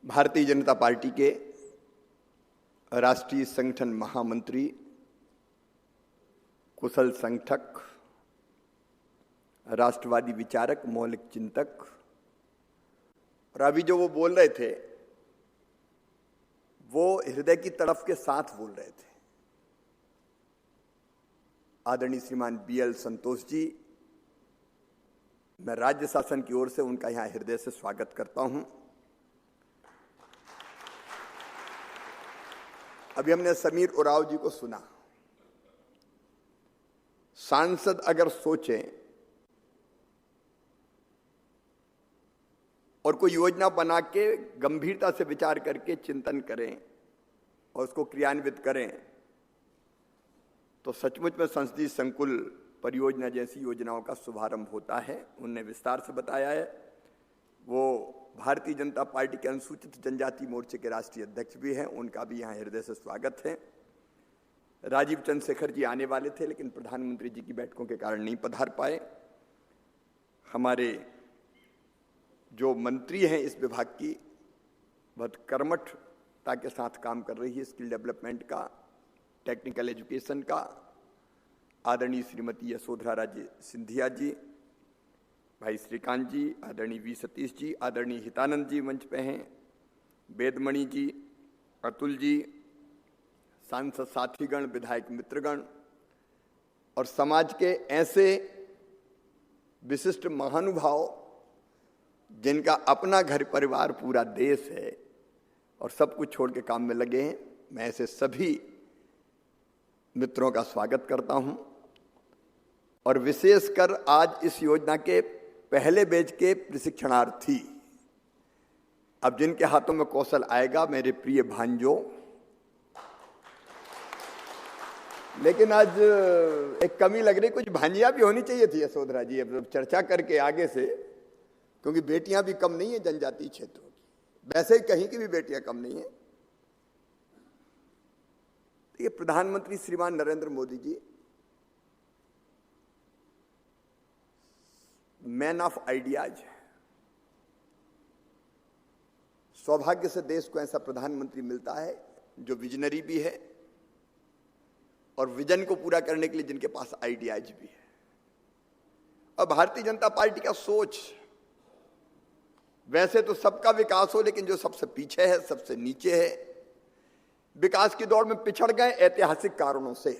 Bharatiya Janata party के राष्ट्रीय संगठन महामंत्री, कुशल संगठक, राष्ट्रवादी विचारक, मौलिक चिंतक, और अभी जो वो बोल रहे थे वो हृदय की तड़प के साथ बोल रहे थे। आदरणीय श्रीमान BL संतोष जी, मैं राज्य शासन की ओर से उनका यहां हृदय से स्वागत करता हूं। अभी हमने समीर उरांव जी को सुना। सांसद अगर सोचें और कोई योजना बना के गंभीरता से विचार करके चिंतन करें और उसको क्रियान्वित करें तो सचमुच में संसदीय संकुल परियोजना जैसी योजनाओं का शुभारंभ होता है। उनने विस्तार से बताया है। वो भारतीय जनता पार्टी के अनुसूचित जनजाति मोर्चे के राष्ट्रीय अध्यक्ष भी हैं, उनका भी यहाँ हृदय से स्वागत है। राजीव चंद्रशेखर जी आने वाले थे लेकिन प्रधानमंत्री जी की बैठकों के कारण नहीं पधार पाए। हमारे जो मंत्री हैं इस विभाग की बहुत कर्मठता के साथ काम कर रही है, स्किल डेवलपमेंट का, टेक्निकल एजुकेशन का, आदरणीय श्रीमती यशोधरा राजे सिंधिया जी, भाई श्रीकांत जी, आदरणीय V सतीश जी, आदरणीय हितानंद जी मंच पे हैं, वेदमणि जी, अतुल जी, सांसद साथीगण, विधायक मित्रगण और समाज के ऐसे विशिष्ट महानुभाव जिनका अपना घर परिवार पूरा देश है और सब कुछ छोड़ के काम में लगे हैं, मैं ऐसे सभी मित्रों का स्वागत करता हूं। और विशेषकर आज इस योजना के पहले बैच के प्रशिक्षणार्थी, अब जिनके हाथों में कौशल आएगा, मेरे प्रिय भांजों, लेकिन आज एक कमी लग रही, कुछ भांजियां भी होनी चाहिए थी यशोधरा जी, अब चर्चा करके आगे से, क्योंकि बेटियां भी कम नहीं है जनजातीय क्षेत्रों की, वैसे ही कहीं की भी बेटियां कम नहीं है। ये प्रधानमंत्री श्रीमान Narendra Modi ji man of ideas है। सौभाग्य से देश को ऐसा प्रधानमंत्री मिलता है जो विजनरी भी है और विजन को पूरा करने के लिए जिनके पास आइडियाज भी है। और भारतीय जनता पार्टी का सोच, वैसे तो सबका विकास हो, लेकिन जो सबसे पीछे है, सबसे नीचे है, विकास की दौड़ में पिछड़ गए ऐतिहासिक कारणों से,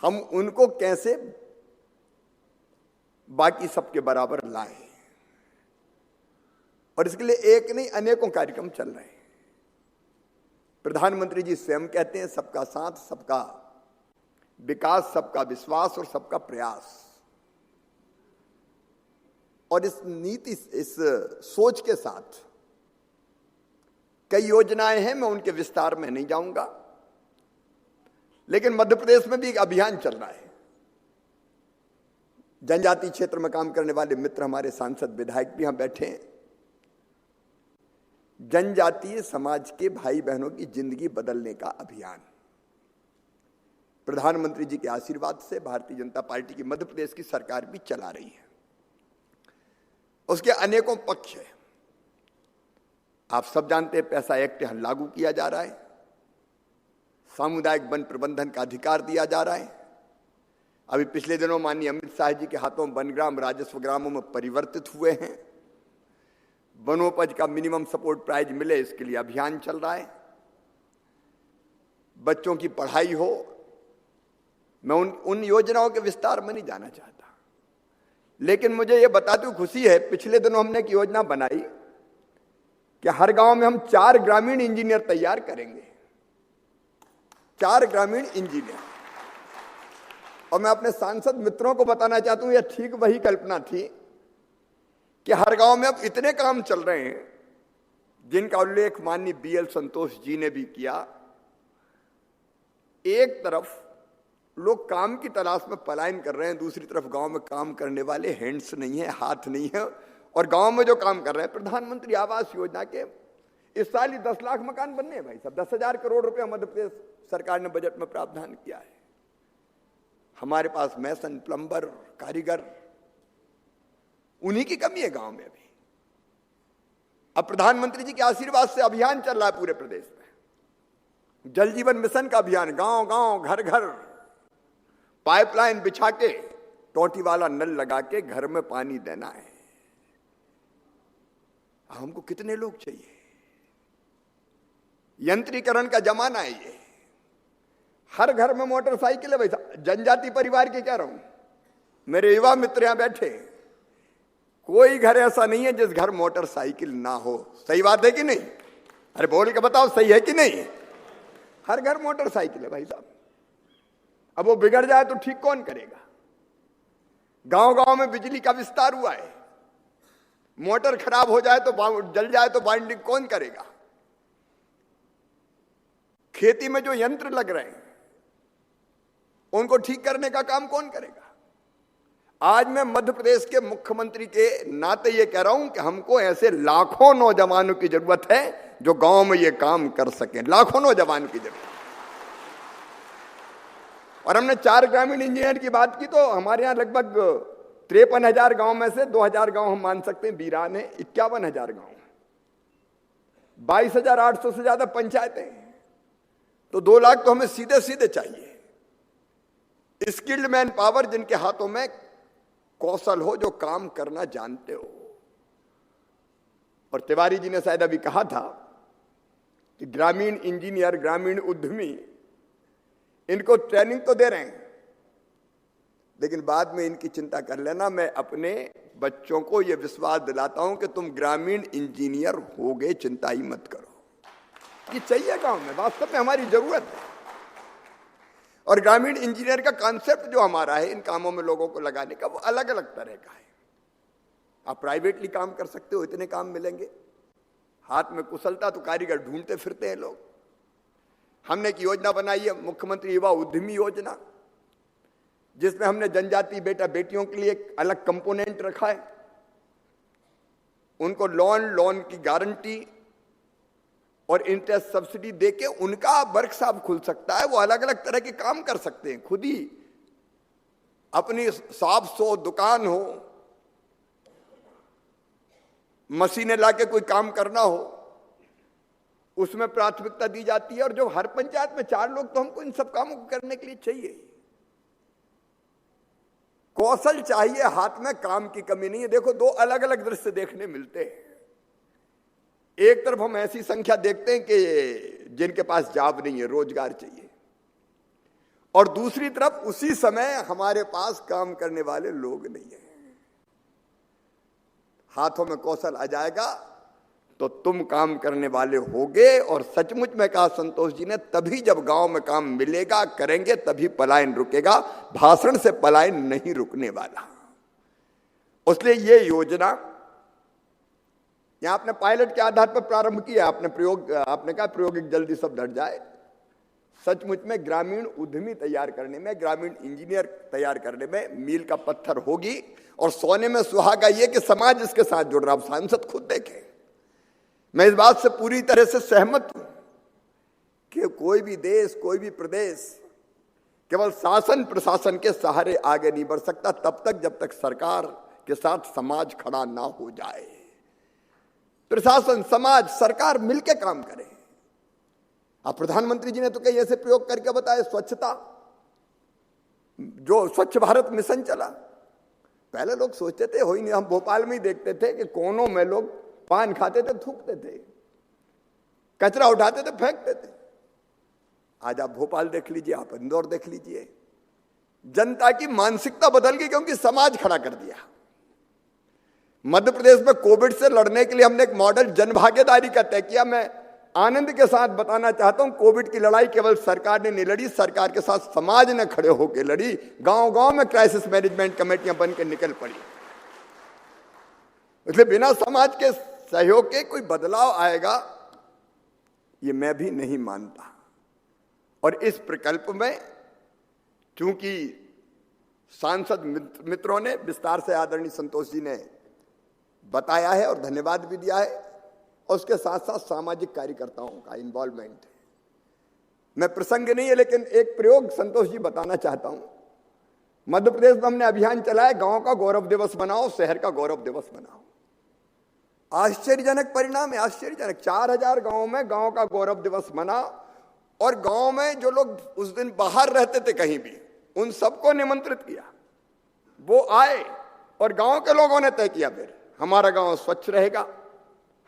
हम उनको कैसे बाकी सबके बराबर लाएं, और इसके लिए एक नहीं अनेकों कार्यक्रम चल रहे हैं। प्रधानमंत्री जी स्वयं कहते हैं सबका साथ, सबका विकास, सबका विश्वास और सबका प्रयास। और इस नीति, इस सोच के साथ कई योजनाएं हैं, मैं उनके विस्तार में नहीं जाऊंगा, लेकिन मध्य प्रदेश में भी एक अभियान चल रहा है। जनजातीय क्षेत्र में काम करने वाले मित्र, हमारे सांसद विधायक भी यहां बैठे हैं। जनजातीय समाज के भाई बहनों की जिंदगी बदलने का अभियान प्रधानमंत्री जी के आशीर्वाद से भारतीय जनता पार्टी की मध्य प्रदेश की सरकार भी चला रही है। उसके अनेकों पक्ष है। आप सब जानते हैं पैसा एक्ट यहां लागू किया जा रहा है, सामुदायिक वन प्रबंधन का अधिकार दिया जा रहा है। अभी पिछले दिनों माननीय अमित शाह जी के हाथों वनग्राम राजस्व ग्रामों में परिवर्तित हुए हैं। वनोपज का मिनिमम सपोर्ट प्राइस मिले, इसके लिए अभियान चल रहा है। बच्चों की पढ़ाई हो, मैं उन योजनाओं के विस्तार में नहीं जाना चाहता, लेकिन मुझे यह बताते हुए खुशी है, पिछले दिनों हमने एक योजना बनाई कि हर गांव में हम 4 ग्रामीण इंजीनियर तैयार करेंगे, 4 ग्रामीण इंजीनियर। और मैं अपने सांसद मित्रों को बताना चाहता हूं, यह ठीक वही कल्पना थी कि हर गांव में अब इतने काम चल रहे हैं जिनका उल्लेख माननीय BL संतोष जी ने भी किया। एक तरफ लोग काम की तलाश में पलायन कर रहे हैं, दूसरी तरफ गांव में काम करने वाले हैंड्स नहीं है, हाथ नहीं है, और गांव में जो काम कर रहे हैं, प्रधानमंत्री आवास योजना के इस साल ही 10 लाख मकान बनने हैं भाई साहब। 10,000 करोड़ रुपया मध्य प्रदेश सरकार ने बजट में प्रावधान किया है। हमारे पास मैसन, प्लम्बर, कारीगर, उन्हीं की कमी है गांव में अभी। अब प्रधानमंत्री जी के आशीर्वाद से अभियान चल रहा है पूरे प्रदेश में, जल जीवन मिशन का अभियान, गांव गांव घर घर पाइपलाइन बिछा के टोटी वाला नल लगा के घर में पानी देना है। हमको कितने लोग चाहिए? यंत्रीकरण का जमाना है ये, हर घर में मोटरसाइकिल है। भाई जनजाति परिवार के कह रहा हूं, मेरे युवा मित्र यहां बैठे, कोई घर ऐसा नहीं है जिस घर मोटरसाइकिल ना हो। सही बात है कि नहीं? अरे बोल के बताओ, सही है कि नहीं? हर घर मोटरसाइकिल है भाई साहब। अब वो बिगड़ जाए तो ठीक कौन करेगा? गांव गांव में बिजली का विस्तार हुआ है, मोटर खराब हो जाए तो जल जाए तो बाइंडिंग कौन करेगा? खेती में जो यंत्र लग रहे हैं उनको ठीक करने का काम कौन करेगा? आज मैं मध्य प्रदेश के मुख्यमंत्री के नाते ये कह रहा हूं कि हमको ऐसे लाखों नौजवानों की जरूरत है जो गांव में ये काम कर सकें, लाखों नौजवान की जरूरत। और हमने 4 ग्रामीण इंजीनियर की बात की तो हमारे यहां लगभग 53,000 गांव में से 2,000 गांव हम मान सकते हैं वीरान है, 51,000 गांव, 22,800 से ज्यादा पंचायतें, तो 2 लाख तो हमें सीधे सीधे चाहिए। स्किल्ड मैन पावर, जिनके हाथों में कौशल हो, जो काम करना जानते हो। और तिवारी जी ने शायद अभी कहा था कि ग्रामीण इंजीनियर, ग्रामीण उद्यमी, इनको ट्रेनिंग तो दे रहे हैं, लेकिन बाद में इनकी चिंता कर लेना। मैं अपने बच्चों को यह विश्वास दिलाता हूं कि तुम ग्रामीण इंजीनियर होगे, चिंता ही मत करो। ये चाहिए गांव में, वास्तव में हमारी जरूरत है। और ग्रामीण इंजीनियर का कॉन्सेप्ट जो हमारा है इन कामों में लोगों को लगाने का, वो अलग अलग तरह का है। आप प्राइवेटली काम कर सकते हो, इतने काम मिलेंगे, हाथ में कुशलता तो कारीगर ढूंढते फिरते हैं लोग। हमने एक योजना बनाई है, मुख्यमंत्री युवा उद्यमी योजना, जिसमें हमने जनजाति बेटा बेटियों के लिए एक अलग कंपोनेंट रखा है। उनको लोन की गारंटी और इंटरेस्ट सब्सिडी देके उनका वर्कशॉप खुल सकता है, वो अलग अलग तरह के काम कर सकते हैं। खुद ही अपनी शॉप्स हो, दुकान हो, मशीनें लाके कोई काम करना हो, उसमें प्राथमिकता दी जाती है। और जो हर पंचायत में 4 लोग तो हमको इन सब कामों को करने के लिए चाहिए। कौशल चाहिए, हाथ में काम की कमी नहीं है। देखो, 2 अलग अलग दृश्य देखने मिलते हैं। एक तरफ हम ऐसी संख्या देखते हैं कि जिनके पास जॉब नहीं है, रोजगार चाहिए, और दूसरी तरफ उसी समय हमारे पास काम करने वाले लोग नहीं है। हाथों में कौशल आ जाएगा तो तुम काम करने वाले होगे। और सचमुच में कहा संतोष जी ने, तभी जब गांव में काम मिलेगा, करेंगे, तभी पलायन रुकेगा। भाषण से पलायन नहीं रुकने वाला। इसलिए ये योजना यहां आपने पायलट के आधार पर प्रारंभ किया, आपने कहा प्रयोगिक जल्दी सब डट जाए। सचमुच में ग्रामीण उद्यमी तैयार करने में, ग्रामीण इंजीनियर तैयार करने में मील का पत्थर होगी। और सोने में सुहागा ये कि समाज इसके साथ जुड़ रहा। सांसद खुद देखें, मैं इस बात से पूरी तरह से सहमत हूं कि कोई भी देश, कोई भी प्रदेश केवल शासन प्रशासन के सहारे आगे नहीं बढ़ सकता तब तक जब तक सरकार के साथ समाज खड़ा ना हो जाए। प्रशासन, समाज, सरकार मिलकर काम करे। अब प्रधानमंत्री जी ने तो कई ऐसे प्रयोग करके बताए। स्वच्छता, जो स्वच्छ भारत मिशन चला, पहले लोग सोचते थे, हो ही नहीं। हम भोपाल में ही देखते थे कि कोनों में लोग पान खाते थे, थूकते थे, कचरा उठाते थे, फेंकते थे। आज आप भोपाल देख लीजिए, आप इंदौर देख लीजिए, जनता की मानसिकता बदल गई क्योंकि समाज खड़ा कर दिया। मध्य प्रदेश में कोविड से लड़ने के लिए हमने एक मॉडल जनभागीदारी का तय किया। मैं आनंद के साथ बताना चाहता हूं, कोविड की लड़ाई केवल सरकार ने नहीं लड़ी, सरकार के साथ समाज ने खड़े होकर लड़ी। गांव गांव में क्राइसिस मैनेजमेंट कमेटियां बनकर निकल पड़ी। इसलिए बिना समाज के सहयोग के कोई बदलाव आएगा, ये मैं भी नहीं मानता। और इस प्रकल्प में चूंकि सांसद मित्रों ने विस्तार से, आदरणीय संतोष जी ने बताया है और धन्यवाद भी दिया है, और उसके साथ साथ सामाजिक कार्यकर्ताओं का इन्वॉल्वमेंट है। मैं प्रसंग नहीं है, लेकिन एक प्रयोग संतोष जी बताना चाहता हूं। मध्य प्रदेश में हमने अभियान चलाया, गांव का गौरव दिवस बनाओ, शहर का गौरव दिवस बनाओ। आश्चर्यजनक परिणाम है, आश्चर्यजनक। 4000 गांव में गांव का गौरव दिवस मना, और गांव में जो लोग उस दिन बाहर रहते थे कहीं भी, उन सबको निमंत्रित किया। वो आए और गांव के लोगों ने तय किया फिर हमारा गांव स्वच्छ रहेगा,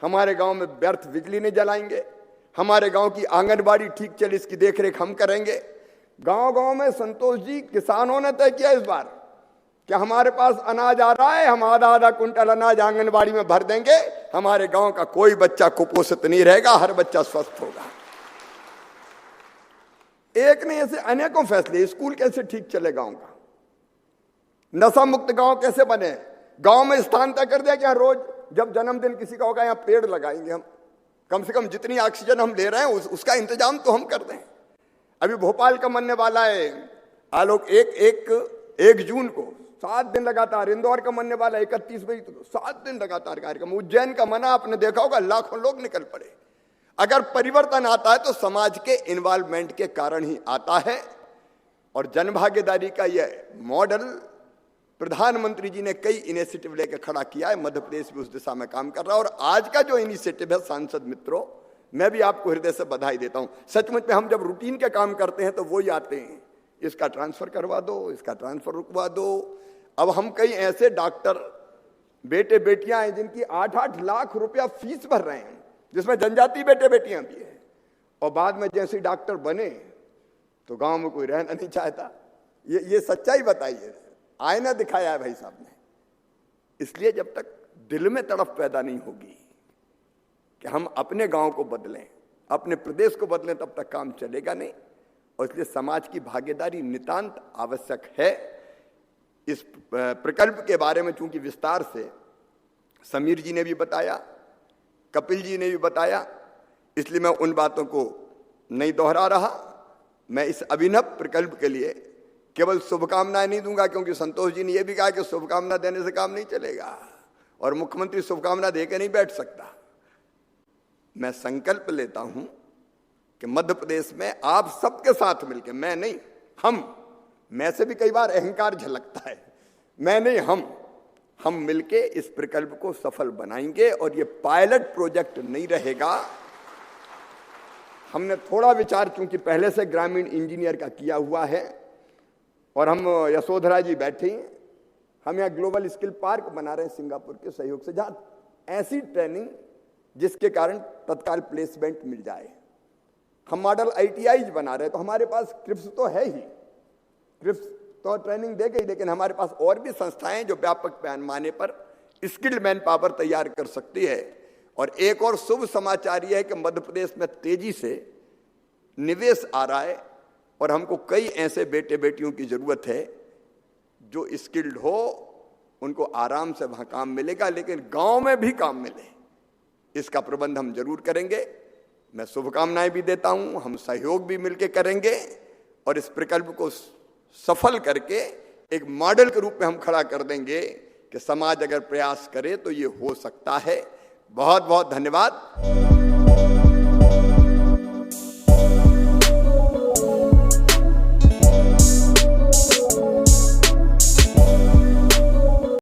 हमारे गांव में व्यर्थ बिजली नहीं जलाएंगे, हमारे गांव की आंगनबाड़ी ठीक चले इसकी देखरेख हम करेंगे। गांव गांव में संतोष जी किसानों ने तय किया इस बार कि हमारे पास अनाज आ रहा है, हम आधा आधा कुंटल अनाज आंगनबाड़ी में भर देंगे, हमारे गांव का कोई बच्चा कुपोषित नहीं रहेगा, हर बच्चा स्वस्थ होगा। एक नहीं, ऐसे अनेकों फैसले। स्कूल कैसे ठीक चले गांव का, नशा मुक्त गांव कैसे बने, गांव में स्थान तय कर दिया कि रोज जब जन्मदिन किसी का होगा यहाँ पेड़ लगाएंगे हम, कम से कम जितनी ऑक्सीजन हम ले रहे हैं उसका इंतजाम तो हम कर दें। अभी भोपाल का मनने वाला है आलोक, एक जून को 7 दिन लगातार, इंदौर का मनने वाला 31 मई को 7 दिन लगातार कार्यक्रम, उज्जैन का मना आपने देखा होगा, लाखों लोग निकल पड़े। अगर परिवर्तन आता है तो समाज के इन्वॉल्वमेंट के कारण ही आता है, और जनभागीदारी का यह मॉडल प्रधानमंत्री जी ने कई इनिशिएटिव लेकर खड़ा किया है। मध्य प्रदेश भी उस दिशा में काम कर रहा है, और आज का जो इनिशिएटिव है सांसद मित्रों, मैं भी आपको हृदय से बधाई देता हूं। सचमुच में हम जब रूटीन के काम करते हैं तो वो ही आते हैं, इसका ट्रांसफर करवा दो, इसका ट्रांसफर रुकवा दो। अब हम कई ऐसे डॉक्टर बेटे बेटियां हैं जिनकी 8-8 लाख रुपया फीस भर रहे हैं, जिसमें जनजाति बेटे बेटियां भी हैं, और बाद में जैसे डॉक्टर बने तो गांव में कोई रहना नहीं चाहता। ये सच्चाई बताइए, आईना दिखाया है भाई साहब ने। इसलिए जब तक दिल में तड़प पैदा नहीं होगी कि हम अपने गांव को बदलें, अपने प्रदेश को बदलें, तब तक काम चलेगा नहीं। और इसलिए समाज की भागीदारी नितांत आवश्यक है। इस प्रकल्प के बारे में चूंकि विस्तार से समीर जी ने भी बताया, कपिल जी ने भी बताया, इसलिए मैं उन बातों को नहीं दोहरा रहा। मैं इस अभिनव प्रकल्प के लिए केवल शुभकामनाएं नहीं दूंगा, क्योंकि संतोष जी ने यह भी कहा कि शुभकामना देने से काम नहीं चलेगा, और मुख्यमंत्री शुभकामना देकर नहीं बैठ सकता। मैं संकल्प लेता हूं कि मध्य प्रदेश में आप सबके साथ मिलकर, मैं नहीं हम, मैं से भी कई बार अहंकार झलकता है, मैं नहीं हम मिलके इस प्रकल्प को सफल बनाएंगे। और ये पायलट प्रोजेक्ट नहीं रहेगा। हमने थोड़ा विचार चूंकि पहले से ग्रामीण इंजीनियर का किया हुआ है, और हम यशोधरा जी बैठे हैं, हम यहाँ ग्लोबल स्किल पार्क बना रहे हैं सिंगापुर के सहयोग से, जहां ऐसी ट्रेनिंग जिसके कारण तत्काल प्लेसमेंट मिल जाए। हम मॉडल ITIs बना रहे हैं, तो हमारे पास क्रिप्स तो है ही, क्रिप्स तो ट्रेनिंग दे गई, लेकिन हमारे पास और भी संस्थाएं जो व्यापक पैमाने पर स्किल्ड मैन पावर तैयार कर सकती है। और एक और शुभ समाचार यह है कि मध्य प्रदेश में तेजी से निवेश आ रहा है, और हमको कई ऐसे बेटे बेटियों की जरूरत है जो स्किल्ड हो, उनको आराम से वहां काम मिलेगा, लेकिन गांव में भी काम मिले, इसका प्रबंध हम जरूर करेंगे। मैं शुभकामनाएं भी देता हूं, हम सहयोग भी मिलकर करेंगे, और इस प्रकल्प को सफल करके एक मॉडल के रूप में हम खड़ा कर देंगे कि समाज अगर प्रयास करे तो ये हो सकता है। बहुत बहुत धन्यवाद।